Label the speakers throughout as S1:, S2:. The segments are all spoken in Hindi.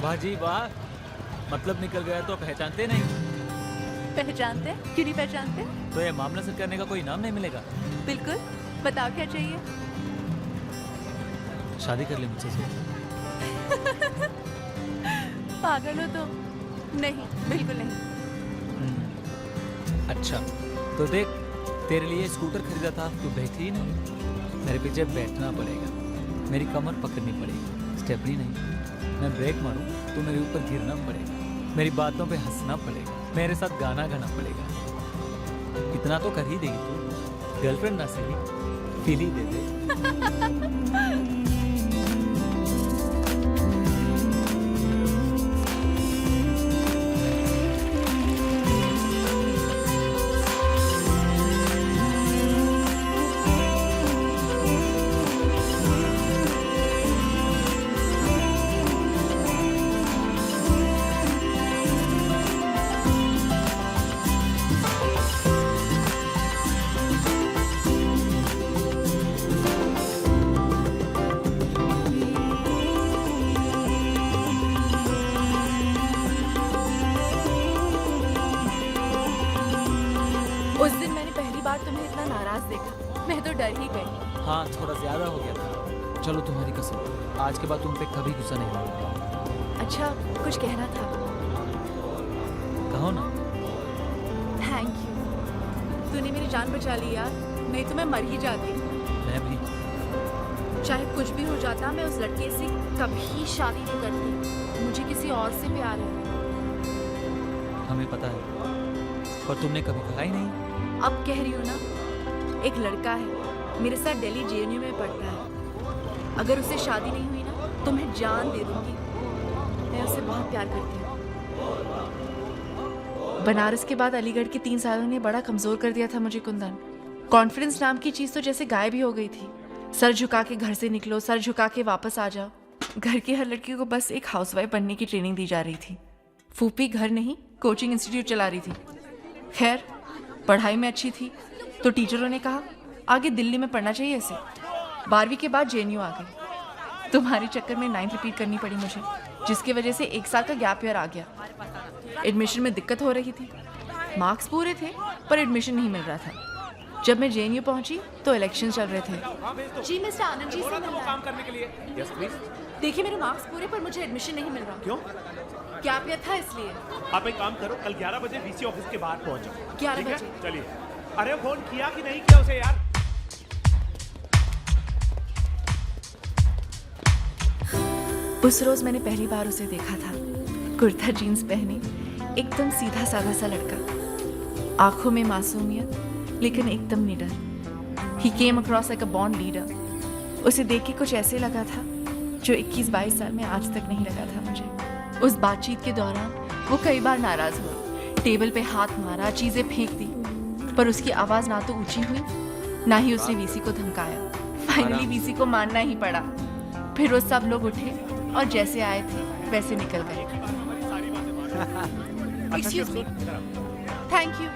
S1: वाह जी वाह, मतलब निकल गया तो पहचानते नहीं।
S2: पहचानते? क्यों नहीं पहचानते?
S1: तो ये मामला से करने का कोई नाम नहीं मिलेगा।
S2: बिल्कुल। बताओ क्या चाहिए?
S1: शादी कर ले मुझसे सोच।
S2: पागल हो तुम? नहीं, बिल्कुल नहीं।
S1: अच्छा तो देख, तेरे लिए स्कूटर खरीदा था, तू बैठी ही नहीं। मेरे पीछे बैठना पड़ेगा, मेरी कमर पकड़नी पड़ेगी, स्टेपनी नहीं। मैं ब्रेक मारूं तो मेरे ऊपर गिरना पड़ेगा, मेरी बातों पे हंसना पड़ेगा, मेरे साथ गाना गाना पड़ेगा। इतना तो कर ही देगी तू, गर्लफ्रेंड ना सही, फील ही दे दे।
S2: उस दिन मैंने पहली बार तुम्हें इतना नाराज देखा, मैं तो डर ही गई।
S1: हाँ थोड़ा ज्यादा हो गया था। चलो तुम्हारी कसम, आज के बाद तुम पे कभी गुस्सा नहीं होगा।
S2: अच्छा, कुछ कहना था?
S1: कहो ना।
S2: थैंक यू, तूने मेरी जान बचा ली यार, नहीं तो मैं मर ही जाती।
S1: मैं भी।
S2: चाहे कुछ भी हो जाता, मैं उस लड़के से कभी शादी नहीं करती। मुझे किसी और से प्यार है।
S1: हमें पता है, पर तुमने कभी कहा ही नहीं।
S2: अब कह रही हूँ ना, एक लड़का है, मेरे साथ दिल्ली जेएनयू में पढ़ता है। अगर उससे शादी नहीं हुई ना, तो मैं जान दे दूंगी। मैं उससे बहुत प्यार करती हूँ। बनारस के बाद अलीगढ़ के 3 सालों ने बड़ा कमजोर कर दिया था मुझे कुंदन। कॉन्फिडेंस नाम की चीज तो जैसे गायब ही हो गई थी। सर झुका के घर से निकलो, सर झुका के वापस आ जाओ। घर की हर लड़की को बस एक हाउसवाइफ बनने की ट्रेनिंग दी जा रही थी। फूफी घर नहीं, कोचिंग इंस्टीट्यूट चला रही थी। खैर, पढ़ाई में अच्छी थी तो टीचरों ने कहा आगे दिल्ली में पढ़ना चाहिए इसे। 12वीं के बाद जेएनयू आ गई। तुम्हारे चक्कर में 9th रिपीट करनी पड़ी मुझे, जिसकी वजह से 1 साल का गैप ईयर आ गया। एडमिशन में दिक्कत हो रही थी, मार्क्स पूरे थे पर एडमिशन नहीं मिल रहा था। जब मैं जेएनयू पहुंची तो इलेक्शन चल रहे थे। जी मिस्टर आनंद जी से मिलना
S3: काम करने के लिए। Yes please.
S2: देखिए मेरे मार्क्स पूरे पर मुझे एडमिशन नहीं मिल रहा।
S3: क्यों?
S2: गैप ईयर था इसलिए।
S3: आप एक काम करो, कल 11 बजे वीसी ऑफिस के बाहर पहुंच जाओ।
S2: 11
S3: ठीक है?
S2: बजे?
S3: चलिए। अरे फोन किया कि नहीं किया उसे यार?
S2: उस रोज मैंने पहली बार उसे देखा था, कुर्ता जीन्स पहने, एकदम सीधा साधा सा लड़का, आंखों में मासूमियत लेकिन एकदम निडर। He came across like a born leader. उसे देख के कुछ ऐसे लगा था जो 21-22 साल में आज तक नहीं लगा था मुझे। उस बातचीत के दौरान वो कई बार नाराज हुआ, टेबल पे हाथ मारा, चीजें फेंक दी, पर उसकी आवाज ना तो ऊंची हुई ना ही उसने वीसी को धमकाया। फाइनली वीसी को मानना ही पड़ा। फिर वो सब लोग उठे और जैसे आए थे वैसे निकल गए। Excuse me. Thank you.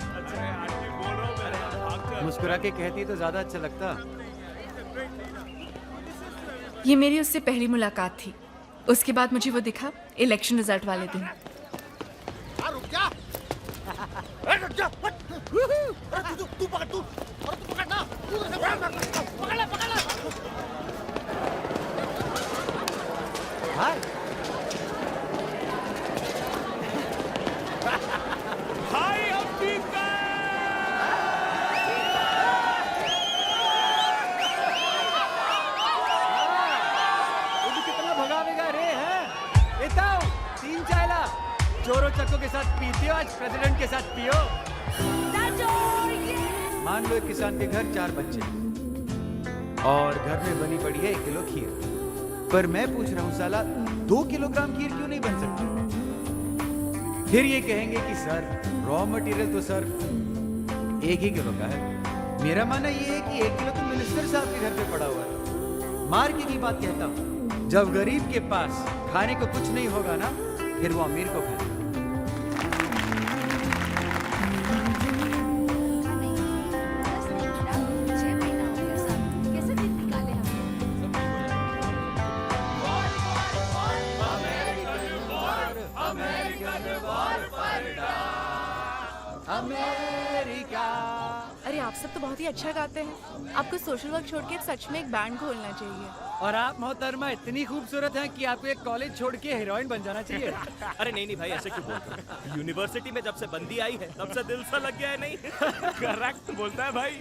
S4: मुस्कुरा के कहती तो ज्यादा अच्छा लगता।
S2: ये मेरी उससे पहली मुलाकात थी। उसके बाद मुझे वो दिखा इलेक्शन रिजल्ट वाले दिन।
S5: रुक जा। रुक जा। अरे तू पकड़ तू। अरे तू पकड़ ना। पकड़ ले।
S4: हाय।
S3: हाय हम जीत गए।
S4: कितना भगावेगा रे हैं? इताओ 3 चायला चोरों चक्कों के साथ पीती हो, आज प्रेसिडेंट के साथ पियो। मान लो एक किसान के घर 4 बच्चे और घर में बनी पड़ी है 1 किलो खीर, पर मैं पूछ रहा हूँ साला 2 किलोग्राम खीर क्यों नहीं बन सकती? फिर ये कहेंगे कि सर रॉ मटेरियल तो सर 1 ही किलो का है। मेरा मानना ये है कि 1 किलो तो मिनिस्टर साहब के घर पे पड़ा हुआ है। मार के की बात कहता हूँ, जब गरीब के पास खाने को कुछ नहीं होगा ना, फिर वो अमीर को खाएगा। अमेरिका।
S2: अरे आप सब तो बहुत ही अच्छा गाते हैं। आपको सोशल वर्क छोड़ के सच में एक बैंड खोलना चाहिए।
S4: और आप मोहतरमा इतनी खूबसूरत हैं कि आपको एक कॉलेज छोड़ के हीरोइन बन जाना चाहिए।
S6: अरे नहीं नहीं भाई, ऐसे क्यों बोलते हो? यूनिवर्सिटी में जब से बंदी आई है तब से दिल सा लग गया है। नहीं
S3: करेक्ट बोलता है भाई।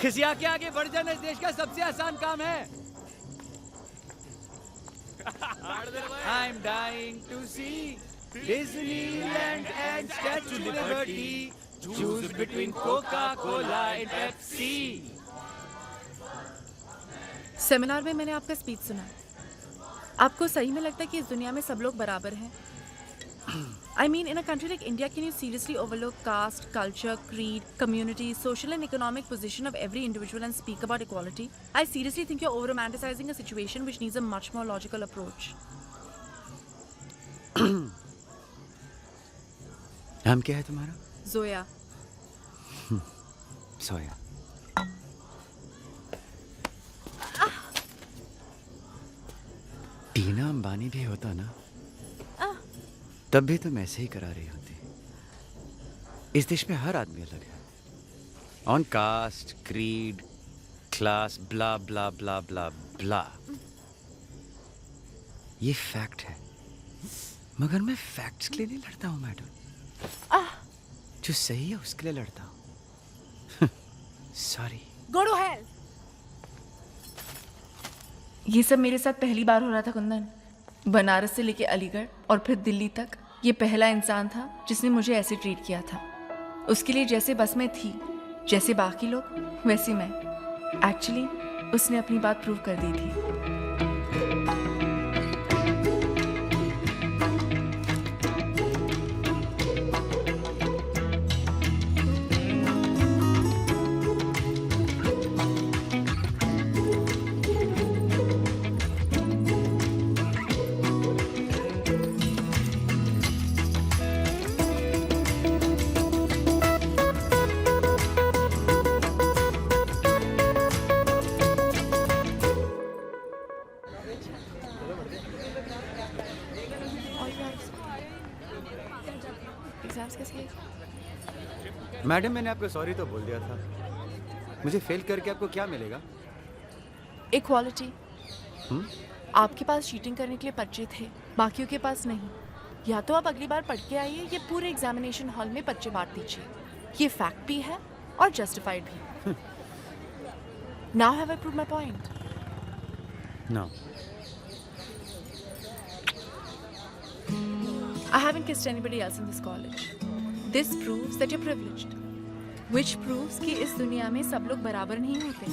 S4: खिसिया के आगे बढ़ जाना इस देश का सबसे आसान काम है। I'm dying to see Disneyland and Statue of Liberty. Choose between Coca-Cola and Pepsi.
S2: Seminar में मैंने आपका स्पीच सुना। आपको सही में लगता है कि इस दुनिया में सब लोग बराबर हैं? I mean, in a country like India, can you seriously overlook caste, culture, creed, community, social and economic position of every individual and speak about equality? I seriously think you're over-romanticizing a situation which needs a much more logical approach.
S4: नाम क्या है तुम्हारा?
S2: Zoya.
S4: सोया। टीना अंबानी भी होता ना, तब भी तुम ऐसे ही करा रही होती। इस देश में हर आदमी अलग है, ऑन कास्ट, क्रीड, क्लास, ब्ला ब्ला ब्ला ब्ला ब्ला। ये फैक्ट है, मगर मैं फैक्ट्स के लिए नहीं लड़ता हूँ मैडम। जो सही है उसके लिए लड़ता हूँ। सॉरी।
S2: Go to hell. ये सब मेरे साथ पहली बार हो रहा था कुंदन। बनारस से लेके अलीगढ़ और फिर दिल्ली तक ये पहला इंसान था जिसने मुझे ऐसे ट्रीट किया था। उसके लिए जैसे बस में थी, जैसे बाकी लोग, वैसे मैं। एक्चुअली उसने अपनी बात प्रूव कर दी थी। एग्जाम्स कैसे गए?
S4: मैडम मैंने आपको सॉरी तो बोल दिया था। मुझे फेल करके आपको क्या मिलेगा?
S2: इक्वालिटी। आपके पास चीटिंग करने के लिए पर्चे थे, बाकियों के पास नहीं। या तो आप अगली बार पढ़ के आइए, ये पूरे एग्जामिनेशन हॉल में पर्चे बांट दीजिए। ये फैक्ट भी है और जस्टिफाइड भी। Now have I proved my point?
S4: No.
S2: I haven't kissed anybody else in this college. This proves that you're privileged. Which proves कि इस दुनिया में सब लोग बराबर नहीं होते।